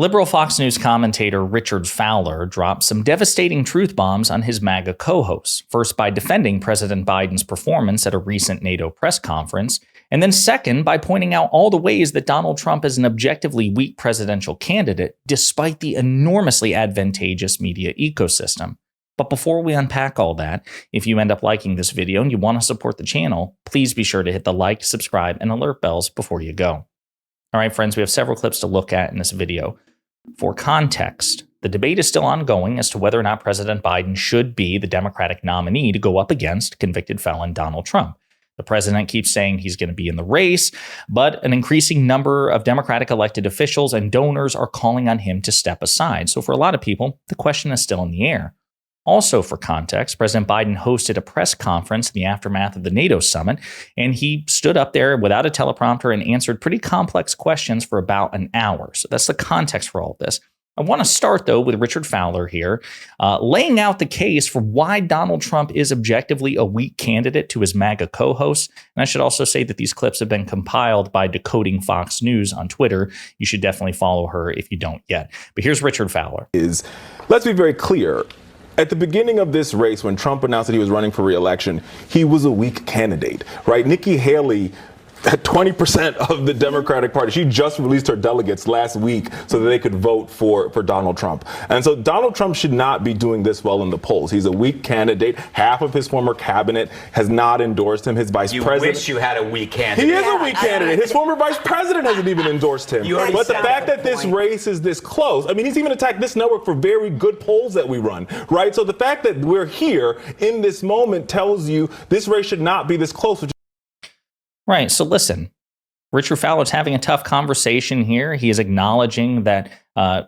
Liberal Fox News commentator Richard Fowler dropped some devastating truth bombs on his MAGA co-hosts, first by defending President Biden's performance at a recent NATO press conference, and then second by pointing out all the ways that Donald Trump is an objectively weak presidential candidate, despite the enormously advantageous media ecosystem. But before we unpack all that, if you end up liking this video and you want to support the channel, please be sure to hit the like, subscribe, and alert bells before you go. All right, friends, we have several clips to look at in this video. For context, the debate is still ongoing as to whether or not President Biden should be the Democratic nominee to go up against convicted felon Donald Trump. The president keeps saying he's going to be in the race, but an increasing number of Democratic elected officials and donors are calling on him to step aside. So for a lot of people, the question is still in the air. Also, for context, President Biden hosted a press conference in the aftermath of the NATO summit, and he stood up there without a teleprompter and answered pretty complex questions for about an hour. So that's the context for all of this. I want to start, though, with Richard Fowler here, laying out the case for why Donald Trump is objectively a weak candidate to his MAGA co-hosts. And I should also say that these clips have been compiled by Decoding Fox News on Twitter. You should definitely follow her if you don't yet. But here's Richard Fowler. Let's be very clear. At the beginning of this race, when Trump announced that he was running for re-election, he was a weak candidate, right? Nikki Haley at 20% of the Democratic Party. She just released her delegates last week so that they could vote for Donald Trump. And so Donald Trump should not be doing this well in the polls. He's a weak candidate. Half of his former cabinet has not endorsed him. His vice president. You wish you had a weak candidate. He is a weak candidate. His former vice president hasn't even endorsed him. But the fact that this race is this close, I mean, he's even attacked this network for very good polls that we run, right? So the fact that we're here in this moment tells you this race should not be this close. Right. So listen, Richard Fowler's having a tough conversation here. He is acknowledging that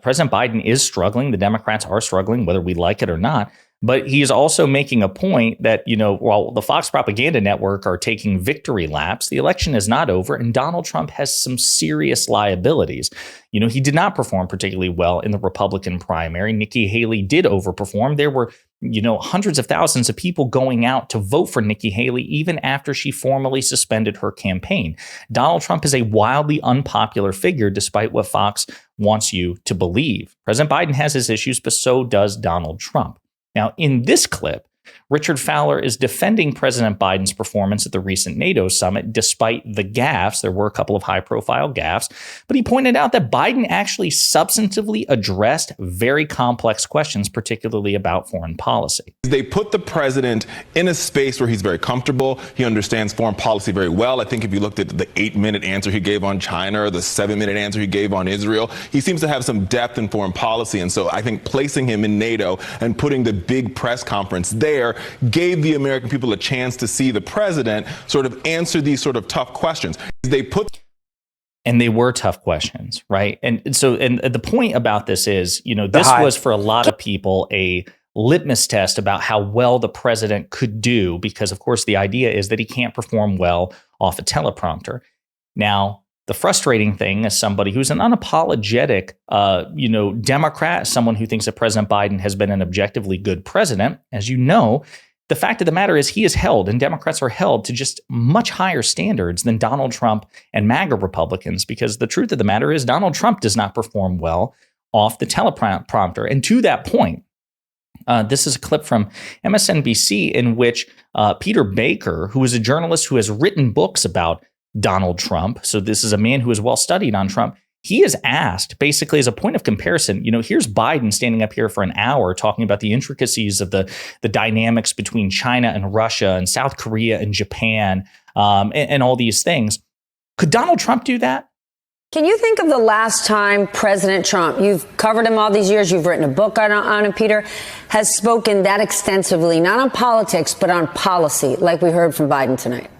President Biden is struggling. The Democrats are struggling, whether we like it or not. But he is also making a point that, while the Fox Propaganda Network are taking victory laps, the election is not over, and Donald Trump has some serious liabilities. He did not perform particularly well in the Republican primary. Nikki Haley did overperform. There were, hundreds of thousands of people going out to vote for Nikki Haley even after she formally suspended her campaign. Donald Trump is a wildly unpopular figure, despite what Fox wants you to believe. President Biden has his issues, but so does Donald Trump. Now, in this clip, Richard Fowler is defending President Biden's performance at the recent NATO summit, despite the gaffes. There were a couple of high-profile gaffes, but he pointed out that Biden actually substantively addressed very complex questions, particularly about foreign policy. They put the president in a space where he's very comfortable. He understands foreign policy very well. I think if you looked at the 8-minute answer he gave on China or the 7-minute answer he gave on Israel, he seems to have some depth in foreign policy. And so I think placing him in NATO and putting the big press conference there gave the American people a chance to see the president sort of answer these sort of tough questions. And they were tough questions, right? And the point about this is, this was for a lot of people a litmus test about how well the president could do, because of course the idea is that he can't perform well off a teleprompter. Now, the frustrating thing as somebody who's an unapologetic, Democrat, someone who thinks that President Biden has been an objectively good president, as you know, the fact of the matter is he is held, and Democrats are held to just much higher standards than Donald Trump and MAGA Republicans, because the truth of the matter is Donald Trump does not perform well off the teleprompter. And to that point, this is a clip from MSNBC in which Peter Baker, who is a journalist who has written books about Donald Trump. So this is a man who is well studied on Trump. He is asked, basically as a point of comparison, here's Biden standing up here for an hour talking about the intricacies of the dynamics between China and Russia and South Korea and Japan and all these things. Could Donald Trump do that? Can you think of the last time President Trump, you've covered him all these years, you've written a book on him, Peter, has spoken that extensively, not on politics, but on policy, like we heard from Biden tonight?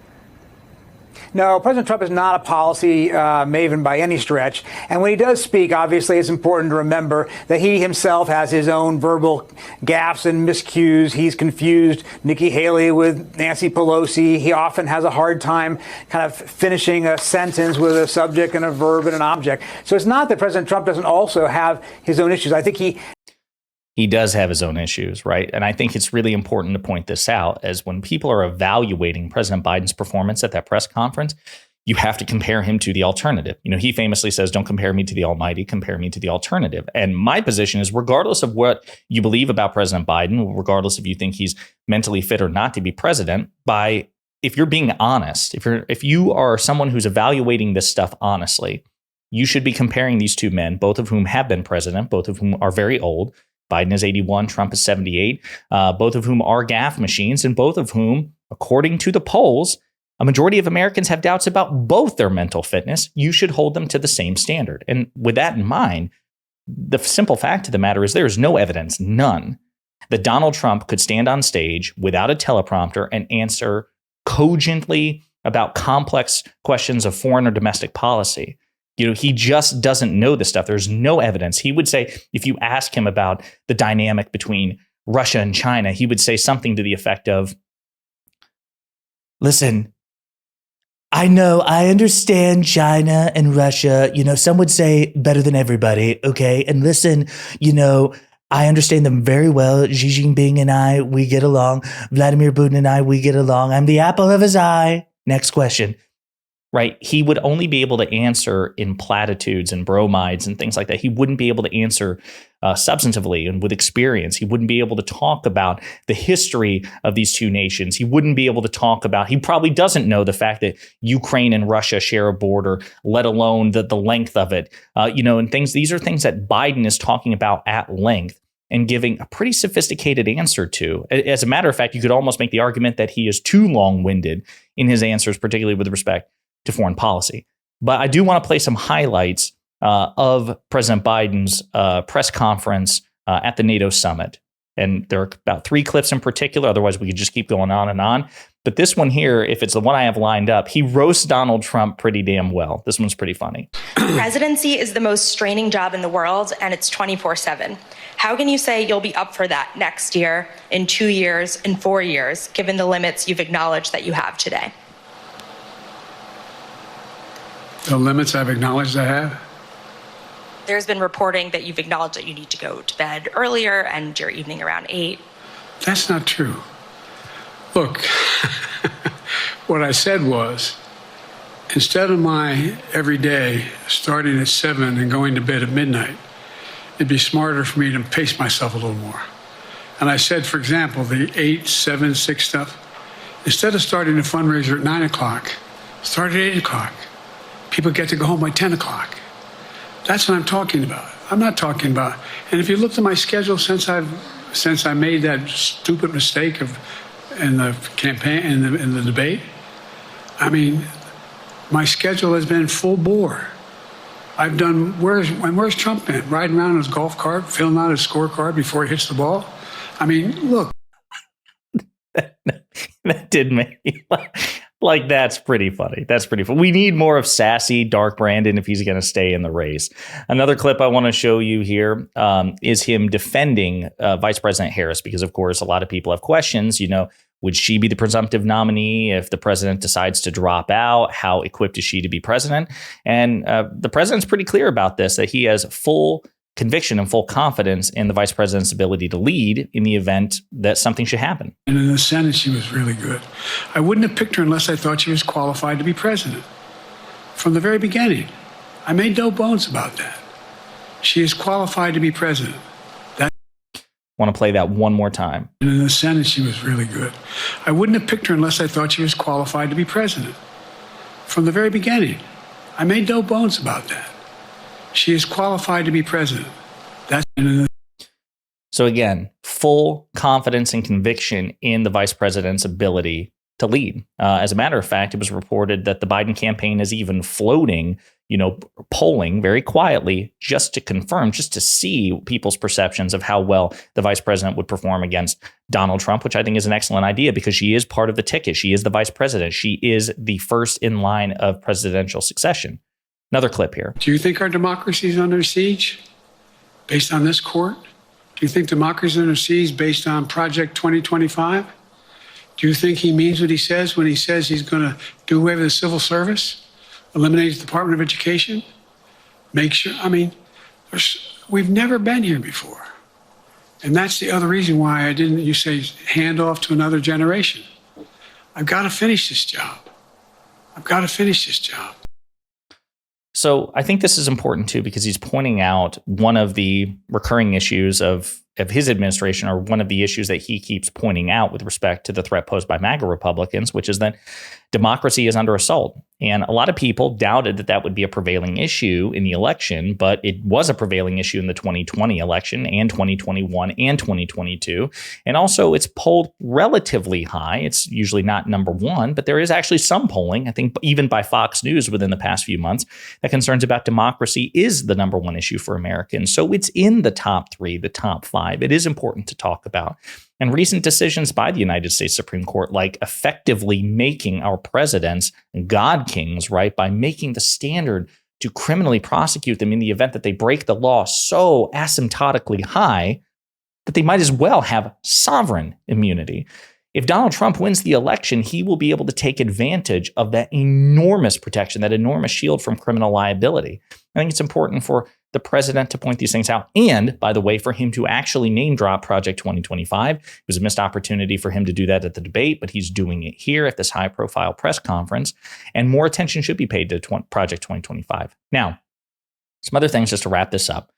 No, President Trump is not a policy maven by any stretch. And when he does speak, obviously, it's important to remember that he himself has his own verbal gaffes and miscues. He's confused Nikki Haley with Nancy Pelosi. He often has a hard time kind of finishing a sentence with a subject and a verb and an object. So it's not that President Trump doesn't also have his own issues. I think he does have his own issues, right? And I think it's really important to point this out, as when people are evaluating President Biden's performance at that press conference, you have to compare him to the alternative. He famously says, don't compare me to the almighty, compare me to the alternative. And my position is, regardless of what you believe about President Biden, regardless if you think he's mentally fit or not to be president, if you're being honest, if you are someone who's evaluating this stuff honestly, you should be comparing these two men, both of whom have been president, both of whom are very old. Biden is 81, Trump is 78, both of whom are gaffe machines, and both of whom, according to the polls, a majority of Americans have doubts about both their mental fitness. You should hold them to the same standard. And with that in mind, the simple fact of the matter is there is no evidence, none, that Donald Trump could stand on stage without a teleprompter and answer cogently about complex questions of foreign or domestic policy. He just doesn't know this stuff. There's no evidence. He would say, if you ask him about the dynamic between Russia and China, he would say something to the effect of, listen, I understand China and Russia, some would say better than everybody. Okay. And listen, I understand them very well. Xi Jinping and I, we get along. Vladimir Putin and I, we get along. I'm the apple of his eye. Next question. Right. He would only be able to answer in platitudes and bromides and things like that. He wouldn't be able to answer substantively and with experience. He wouldn't be able to talk about the history of these two nations. He wouldn't be able to talk about, he probably doesn't know the fact that Ukraine and Russia share a border, let alone the length of it. And things, these are things that Biden is talking about at length and giving a pretty sophisticated answer to. As a matter of fact, you could almost make the argument that he is too long-winded in his answers, particularly with respect to foreign policy. But I do want to play some highlights of President Biden's press conference at the NATO summit. And there are about 3 clips in particular. Otherwise, we could just keep going on and on. But this one here, if it's the one I have lined up, he roasts Donald Trump pretty damn well. This one's pretty funny. Presidency is the most straining job in the world, and it's 24/7. How can you say you'll be up for that next year, in 2 years, in 4 years, given the limits you've acknowledged that you have today? The limits I've acknowledged I have? There's been reporting that you've acknowledged that you need to go to bed earlier and your evening around 8. That's not true. Look, what I said was, instead of my every day starting at 7 and going to bed at midnight, it'd be smarter for me to pace myself a little more. And I said, for example, the 8, 7, 6 stuff, instead of starting a fundraiser at 9 o'clock, start at 8 o'clock. People get to go home by 10 o'clock. That's what I'm talking about. I'm not talking about, and if you looked at my schedule since I made that stupid mistake in the campaign, in the debate, I mean, my schedule has been full bore. I've done, where's Trump been? Riding around in his golf cart, filling out his scorecard before he hits the ball? I mean, look. That did make me laugh. Like, that's pretty funny. That's pretty funny. We need more of sassy, dark Brandon if he's going to stay in the race. Another clip I want to show you here is him defending Vice President Harris, because, of course, a lot of people have questions. Would she be the presumptive nominee if the president decides to drop out? How equipped is she to be president? And the president's pretty clear about this, that he has full conviction and full confidence in the vice president's ability to lead in the event that something should happen. And in the Senate, she was really good. I wouldn't have picked her unless I thought she was qualified to be president. From the very beginning, I made no bones about that. She is qualified to be president. Want to play that one more time. And in the Senate, she was really good. I wouldn't have picked her unless I thought she was qualified to be president. From the very beginning, I made no bones about that. She is qualified to be president. So again, full confidence and conviction in the vice president's ability to lead. As a matter of fact, it was reported that the Biden campaign is even floating, polling very quietly just to confirm, just to see people's perceptions of how well the vice president would perform against Donald Trump, which I think is an excellent idea because she is part of the ticket. She is the vice president. She is the first in line of presidential succession. Another clip here. Do you think our democracy is under siege based on this court? Do you think democracy is under siege based on Project 2025? Do you think he means what he says when he says he's going to do away with the civil service, eliminate the Department of Education, make sure, we've never been here before. And that's the other reason why you say hand off to another generation. I've got to finish this job. I've got to finish this job. So I think this is important too, because he's pointing out one of the recurring issues of his administration, or one of the issues that he keeps pointing out with respect to the threat posed by MAGA Republicans, which is that democracy is under assault. And a lot of people doubted that that would be a prevailing issue in the election, but it was a prevailing issue in the 2020 election and 2021 and 2022. And also it's polled relatively high. It's usually not number one, but there is actually some polling, I think even by Fox News within the past few months, that concerns about democracy is the number one issue for Americans. So it's in the top three, the top five. It is important to talk about. And recent decisions by the United States Supreme Court, like effectively making our presidents God kings, right, by making the standard to criminally prosecute them in the event that they break the law so asymptotically high that they might as well have sovereign immunity. If Donald Trump wins the election, he will be able to take advantage of that enormous protection, that enormous shield from criminal liability. I think it's important for the president to point these things out. And, by the way, for him to actually name drop Project 2025. It was a missed opportunity for him to do that at the debate, but he's doing it here at this high-profile press conference. And more attention should be paid to Project 2025. Now, some other things just to wrap this up.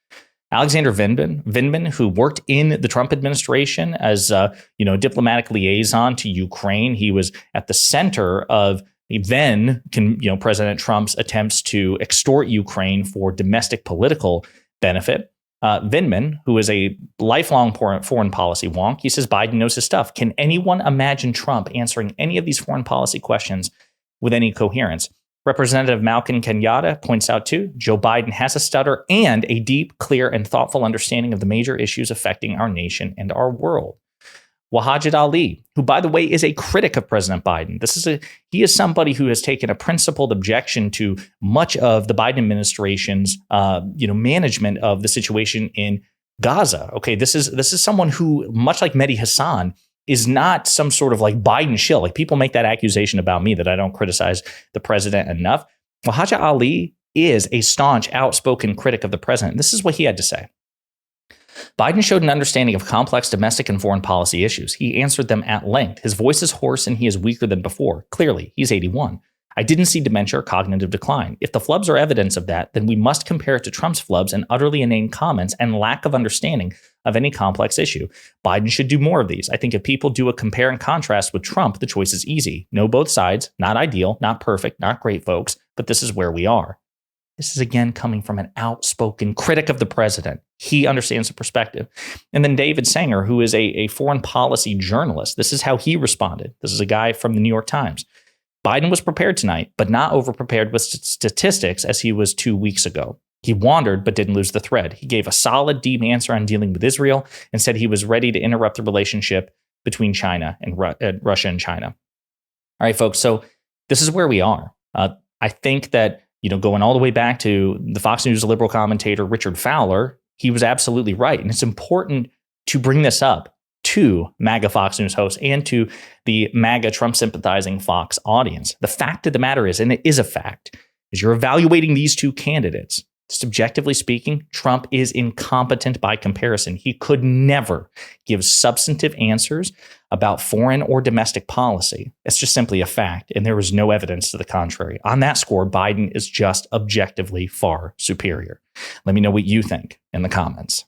Alexander Vindman, who worked in the Trump administration as diplomatic liaison to Ukraine, he was at the center of President Trump's attempts to extort Ukraine for domestic political benefit. Vindman, who is a lifelong foreign policy wonk, he says Biden knows his stuff. Can anyone imagine Trump answering any of these foreign policy questions with any coherence? Representative Malcolm Kenyatta points out, too, Joe Biden has a stutter and a deep, clear, and thoughtful understanding of the major issues affecting our nation and our world. Wahajid Ali, who, by the way, is a critic of President Biden. He is somebody who has taken a principled objection to much of the Biden administration's management of the situation in Gaza. Okay, this is someone who, much like Mehdi Hassan, is not some sort of like Biden shill. Like, people make that accusation about me that I don't criticize the president enough. Wahajid Ali is a staunch, outspoken critic of the president. This is what he had to say. Biden showed an understanding of complex domestic and foreign policy issues. He answered them at length. His voice is hoarse and he is weaker than before. Clearly, he's 81. I didn't see dementia or cognitive decline. If the flubs are evidence of that, then we must compare it to Trump's flubs and utterly inane comments and lack of understanding of any complex issue. Biden should do more of these. I think if people do a compare and contrast with Trump, the choice is easy. Know both sides, not ideal, not perfect, not great, folks, but this is where we are. This is, again, coming from an outspoken critic of the president. He understands the perspective. And then David Sanger, who is a foreign policy journalist, this is how he responded. This is a guy from the New York Times. Biden was prepared tonight, but not over-prepared with statistics as he was 2 weeks ago. He wandered, but didn't lose the thread. He gave a solid, deep answer on dealing with Israel and said he was ready to interrupt the relationship between China and Russia and China. All right, folks, so this is where we are. I think that, going all the way back to the Fox News liberal commentator Richard Fowler, he was absolutely right. And it's important to bring this up to MAGA Fox News hosts and to the MAGA Trump sympathizing Fox audience. The fact of the matter is, and it is a fact, is you're evaluating these two candidates. Subjectively speaking, Trump is incompetent by comparison. He could never give substantive answers about foreign or domestic policy. It's just simply a fact, and there is no evidence to the contrary. On that score, Biden is just objectively far superior. Let me know what you think in the comments.